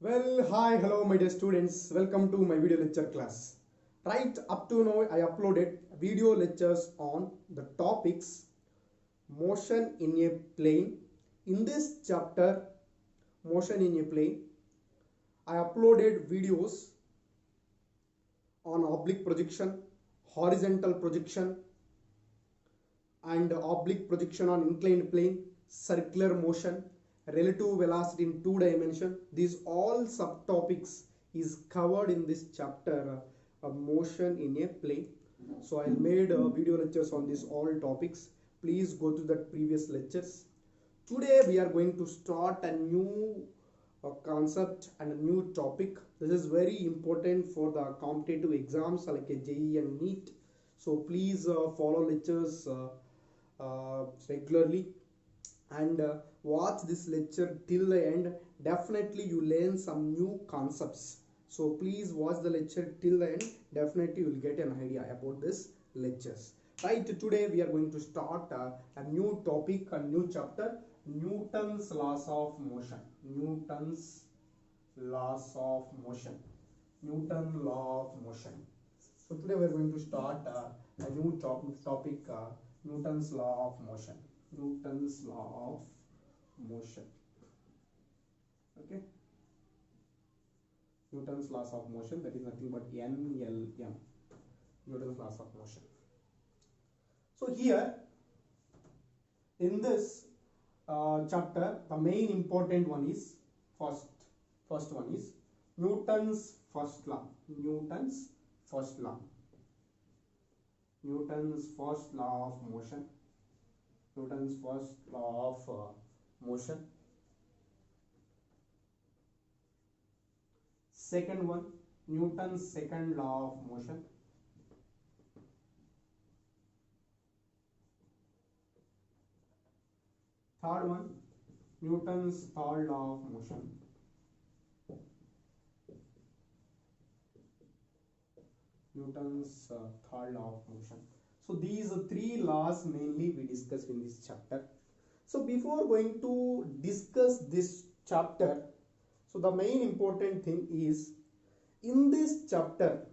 Well, hi, hello, my dear students. Welcome to my video lecture class. Right up to now, I uploaded video lectures on the topics motion in a plane. In this chapter, motion in a plane, I uploaded videos on oblique projection, horizontal projection, and oblique projection on inclined plane, circular motion, relative velocity in two dimension. These all subtopics is covered in this chapter of motion in a plane. So I made video lectures on these all topics. Please go to the previous lectures. Today we are going to start a new concept and a new topic. This is very important for the competitive exams like a JEE and NEET. So please follow lectures regularly and watch this lecture till the end. Definitely you learn some new concepts. So please watch the lecture till the end. Definitely you will get an idea about this lectures. Right, today we are going to start a new topic, a new chapter, Newton's laws of motion. Newton's laws of motion. Newton law of motion. So today we are going to start a new topic, Newton's law of motion. Newton's law of motion. Okay. Newton's laws of motion, that is nothing but NLM. Newton's laws of motion. So here in this chapter, the main important one is first one is Newton's first law. Newton's first law. Newton's first law of motion. Newton's first law of motion. Second one, Newton's second law of motion. Third one, Newton's third law of motion. Newton's third law of motion. So these three laws mainly we discussed in this chapter. So before going to discuss this chapter, so the main important thing is in this chapter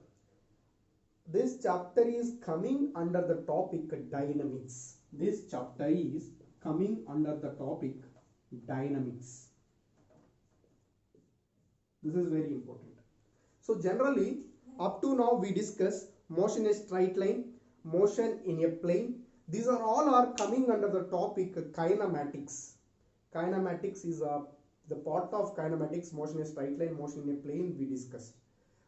is coming under the topic dynamics. This chapter is coming under the topic dynamics. This is very important. So generally up to now we discuss motion in a straight line, motion in a plane. These are all coming under the topic kinematics. Kinematics is the part of kinematics, motion in a straight line, motion in a plane we discussed.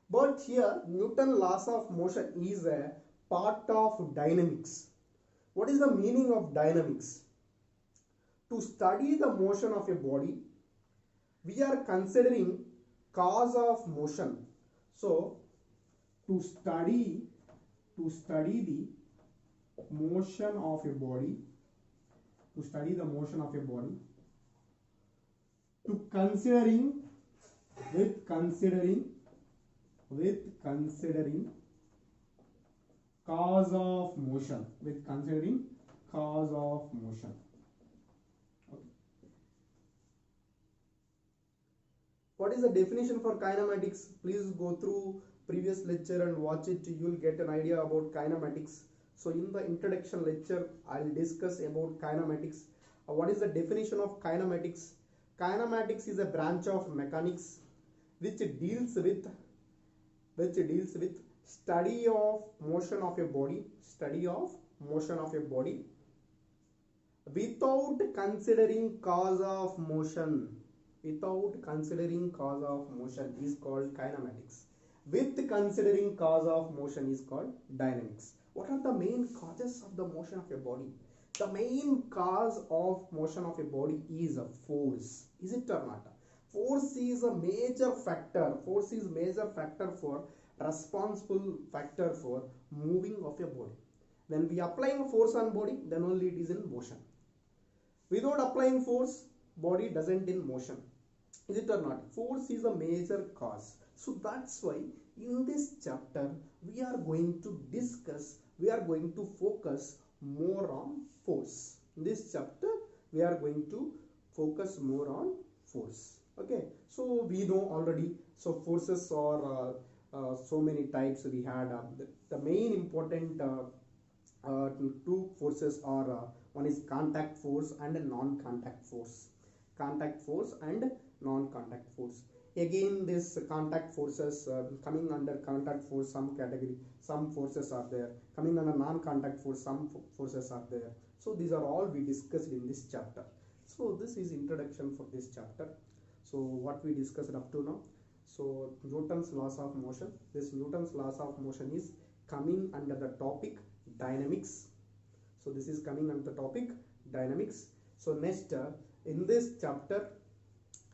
But here Newton laws of motion is a part of dynamics. What is the meaning of dynamics? To study the motion of a body, we are considering cause of motion. So to study the motion of a body, to considering cause of motion, Okay. What is the definition for kinematics? Please go through previous lecture and watch it. You will get an idea about kinematics. So in the introduction lecture, I will discuss about kinematics. What is the definition of kinematics? Kinematics is a branch of mechanics which deals with study of motion of a body, without considering cause of motion. Is called kinematics. With considering cause of motion is called dynamics. What are the main causes of the motion of a body? The main cause of motion of a body is a force. Is it or not? Force is a major factor. Force is major factor for responsible factor for moving of a body. When we applying force on body, then only it is in motion. Without applying force, body doesn't in motion. Is it or not? Force is a major cause. So that's why in this chapter we are going to focus more on force. In this chapter we are going to focus more on force. Okay, So we know already. So forces are so many types. We had the main important two forces are one is contact force and a non-contact force. Contact force and non-contact force. Again, this contact forces coming under contact force, some category, some forces are there. Coming under non-contact force, some forces are there. So these are all we discussed in this chapter. So this is introduction for this chapter. So what we discussed up to now. So Newton's laws of motion. This Newton's laws of motion is coming under the topic dynamics. So this is coming under the topic dynamics. So next in this chapter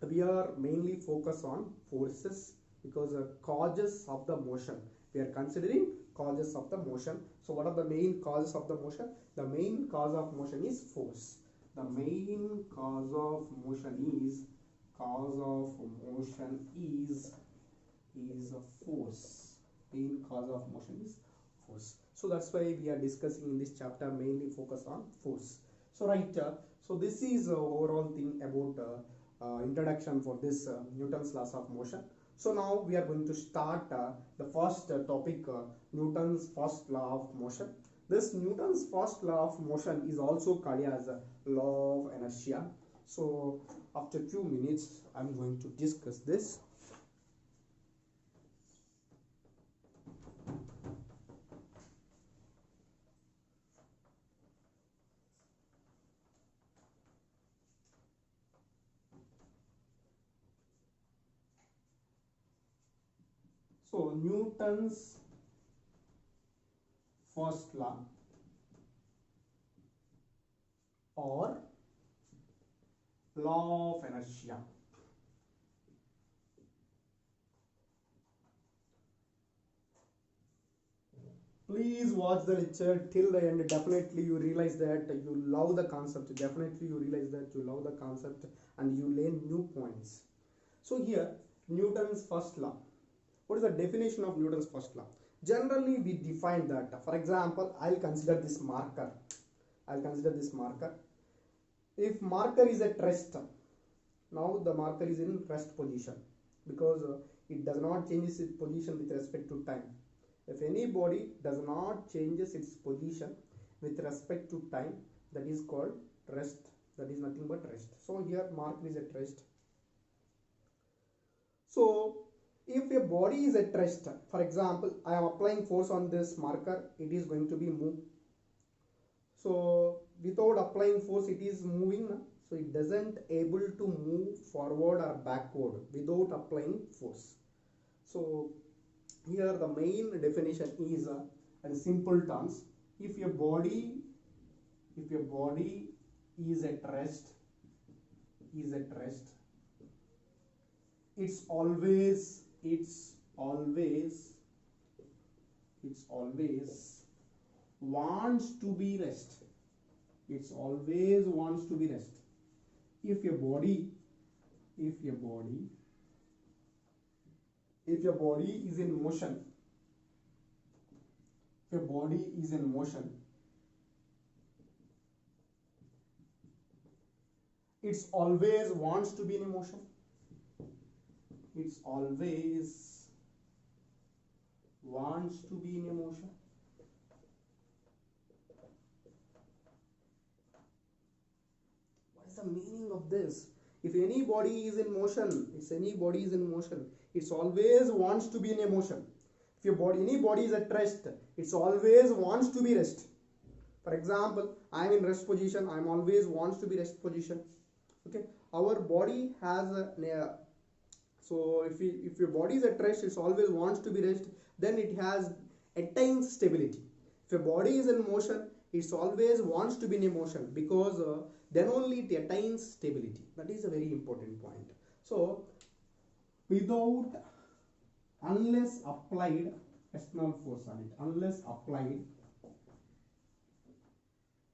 we are mainly focused on forces, because causes of the motion. We are considering causes of the motion. So what are the main causes of the motion? The main cause of motion is force. The main cause of motion is a force. Main cause of motion is force. So that's why we are discussing in this chapter mainly focus on force. So right, so this is overall thing about introduction for this Newton's laws of motion. So now we are going to start the first topic, Newton's first law of motion. This Newton's first law of motion is also called as law of inertia. So after few minutes I'm going to discuss this. So Newton's first law or law of inertia. Please watch the lecture till the end. Definitely you realize that you love the concept. Definitely you realize that you love the concept and you learn new points. So here Newton's first law. What is the definition of Newton's first law? Generally we define that. For example, I'll consider this marker. If marker is at rest, now the marker is in rest position, because it does not change its position with respect to time. If any body does not changes its position with respect to time, that is called rest. That is nothing but rest. So here marker is at rest. So if a body is at rest, for example, I am applying force on this marker, it is going to be moved. So without applying force, it is moving. So it doesn't able to move forward or backward without applying force. So here the main definition is in simple terms, if your body is at rest, it's always wants to be rest. It's always wants to be rest. If your body is in motion, it's always wants to be in motion. It's always wants to be in motion. What is the meaning of this? If any body is in motion, it's always wants to be in motion. If any body is at rest, it's always wants to be rest. For example, I am in rest position, I am always wants to be rest position. Okay, our body has a so if your body is at rest, it always wants to be rest, then it has attains stability. If your body is in motion, it always wants to be in motion, because then only it attains stability. That is a very important point. So unless applied external force on it,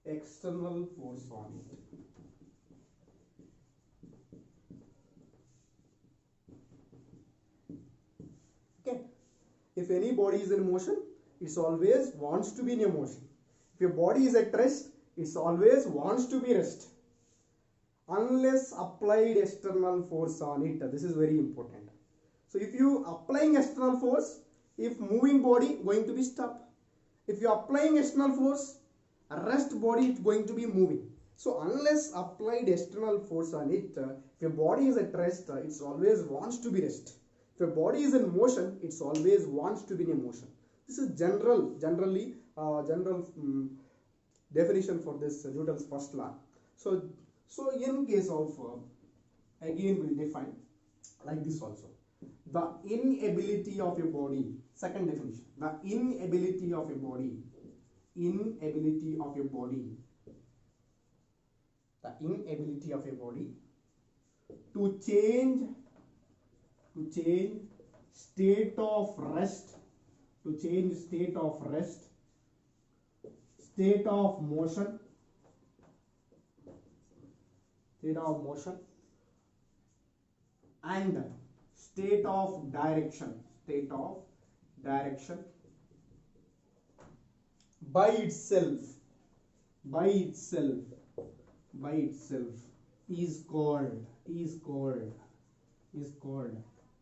external force on it, okay, if any body is in motion, it always wants to be in a motion. If your body is at rest, it always wants to be rest. unless applied external force on it. This is very important. So if you applying external force, if moving body going to be stop. If you applying external force, rest body is going to be moving. So unless applied external force on it, if your body is at rest, it always wants to be rest. If your body is in motion, it always wants to be in motion. This is general definition for this Newton's first law. So in case of again we'll define like this also. The inability of a body, second definition, the inability of a body, the inability of a body to change state of rest, state of motion, and state of direction by itself is called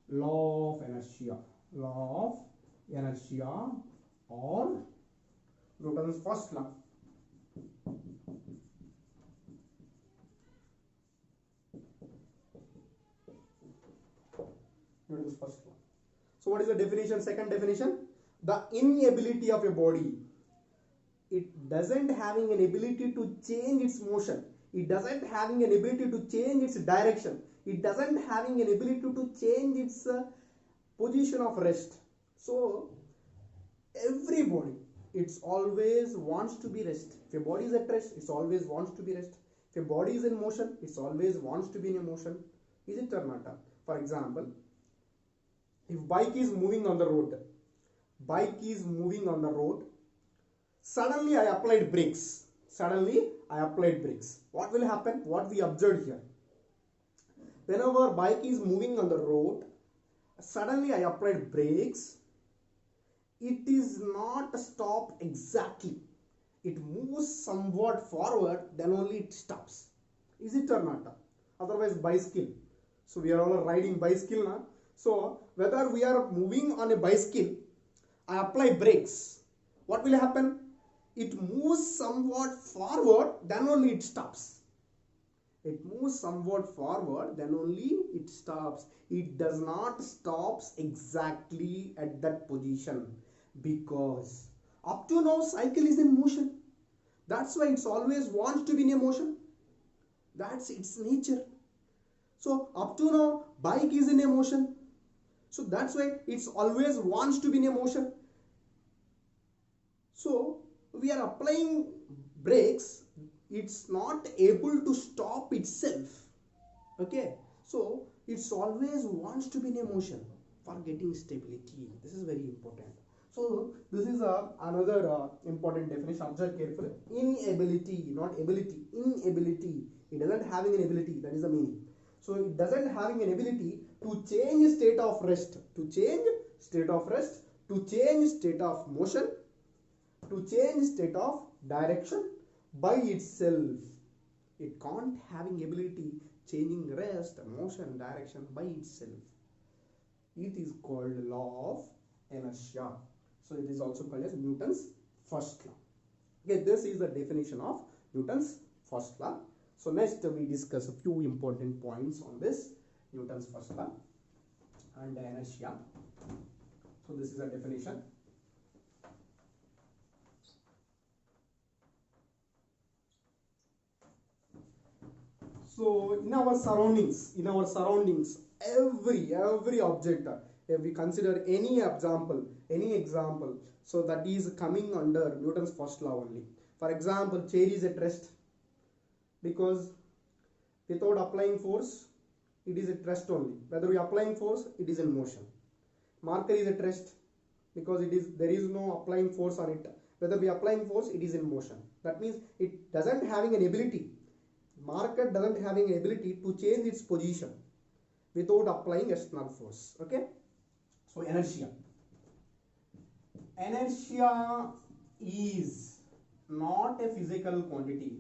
law of inertia, or Newton's first law. Newton's first law. So what is the definition? Second definition, the inability of a body, it doesn't having an ability to change its motion, it doesn't having an ability to change its direction, it doesn't having an ability to change its position of rest. So every body, it's always wants to be rest. If your body is at rest, it always wants to be rest. If your body is in motion, it always wants to be in motion. Is it or not? For example, if bike is moving on the road, suddenly I applied brakes. What will happen? What we observed here? Whenever bike is moving on the road, suddenly I applied brakes. It is not stop exactly. It moves somewhat forward, then only it stops. Is it or not? Otherwise, bicycle. So we are all riding bicycle now. So whether we are moving on a bicycle, I apply brakes. What will happen? It moves somewhat forward, then only it stops. It moves somewhat forward, then only it stops. It does not stop exactly at that position, because up to now cycle is in motion. That's why it's always wants to be in a motion. That's its nature. So up to now bike is in a motion. So that's why it's always wants to be in a motion. So we are applying brakes, it's not able to stop itself. Okay, so it's always wants to be in a motion for getting stability. This is very important. So this is another important definition. Observe carefully. Inability, not ability. Inability. It doesn't having an ability. That is the meaning. So it doesn't having an ability to change state of rest, to change state of motion, to change state of direction by itself. It can't having ability changing rest, motion, direction by itself. It is called law of inertia. So it is also called as Newton's first law. Okay, this is the definition of Newton's first law. So next we discuss a few important points on this Newton's first law and inertia. So this is a definition. So in our surroundings, every object, if we consider any example, so that is coming under Newton's first law only. For example, chair is at rest because without applying force, it is at rest only. Whether we applying force, it is in motion. Marker is at rest because there is no applying force on it. Whether we applying force, it is in motion. That means it doesn't having an ability. Marker doesn't having an ability to change its position without applying external force. Okay. So inertia. Inertia is not a physical quantity.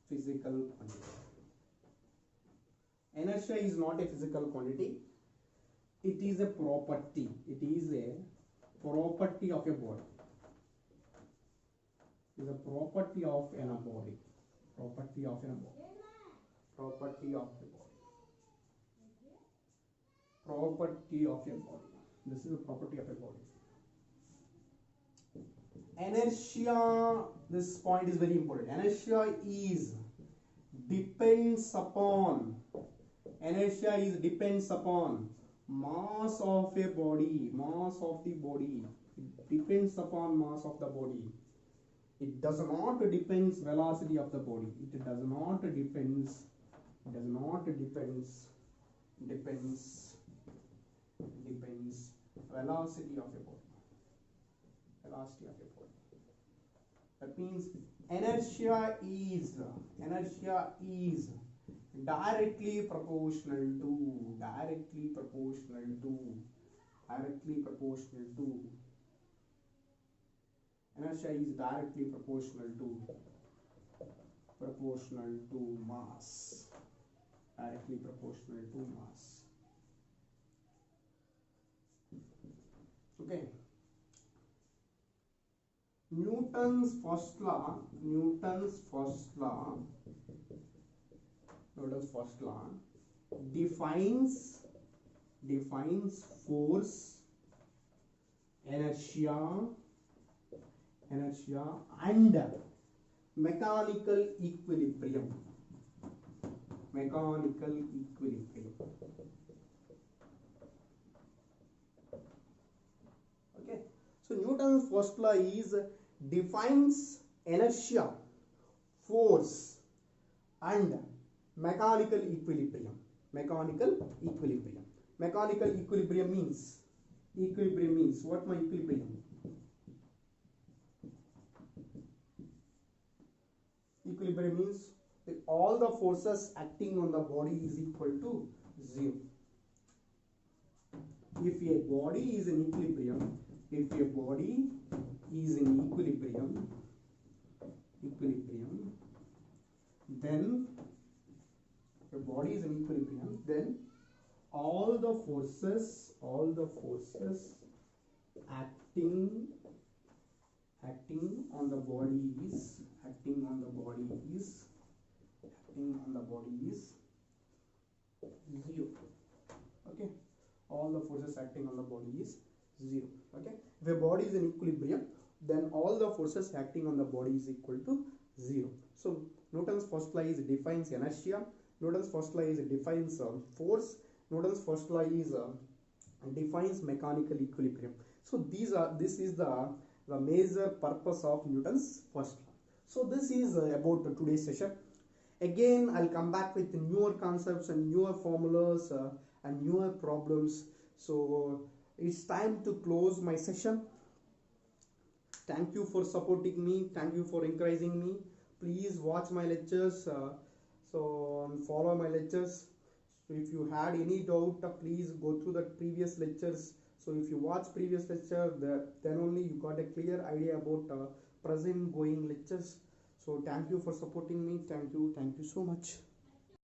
physical quantity. Inertia is not a physical quantity. It is a property. It is a property of a body. It is a property of a body. Property of a body. Property of a body. Property of a body. This is a property of a body. Inertia, this point is very important. Inertia is depends upon mass of a body, mass of the body. It depends upon mass of the body. It does not depends velocity of the body. It does not depends velocity of a body. Velocity of a body. That means inertia is directly proportional to inertia is directly proportional to mass. Directly proportional to mass. Okay. Newton's first law defines force, inertia and mechanical equilibrium. Okay, so Newton's first law is defines inertia, force and mechanical equilibrium. Mechanical equilibrium means what my equilibrium? Equilibrium means that all the forces acting on the body is equal to 0. If a body is in equilibrium, then all the forces acting on the body is 0. Okay, all the forces acting on the body is 0. Okay, if a body is in equilibrium, then all the forces acting on the body is equal to 0. So Newton's first law is defines inertia. Newton's first law is defines force. Newton's first law is defines mechanical equilibrium. So this is the major purpose of Newton's first law. So this is about today's session. Again, I'll come back with newer concepts and newer formulas and newer problems. So it's time to close my session. Thank you for supporting me. Thank you for encouraging me. Please watch my lectures. Follow my lectures. So if you had any doubt, please go through the previous lectures. So if you watch previous lecture, then only you got a clear idea about present going lectures. So thank you for supporting me. Thank you so much.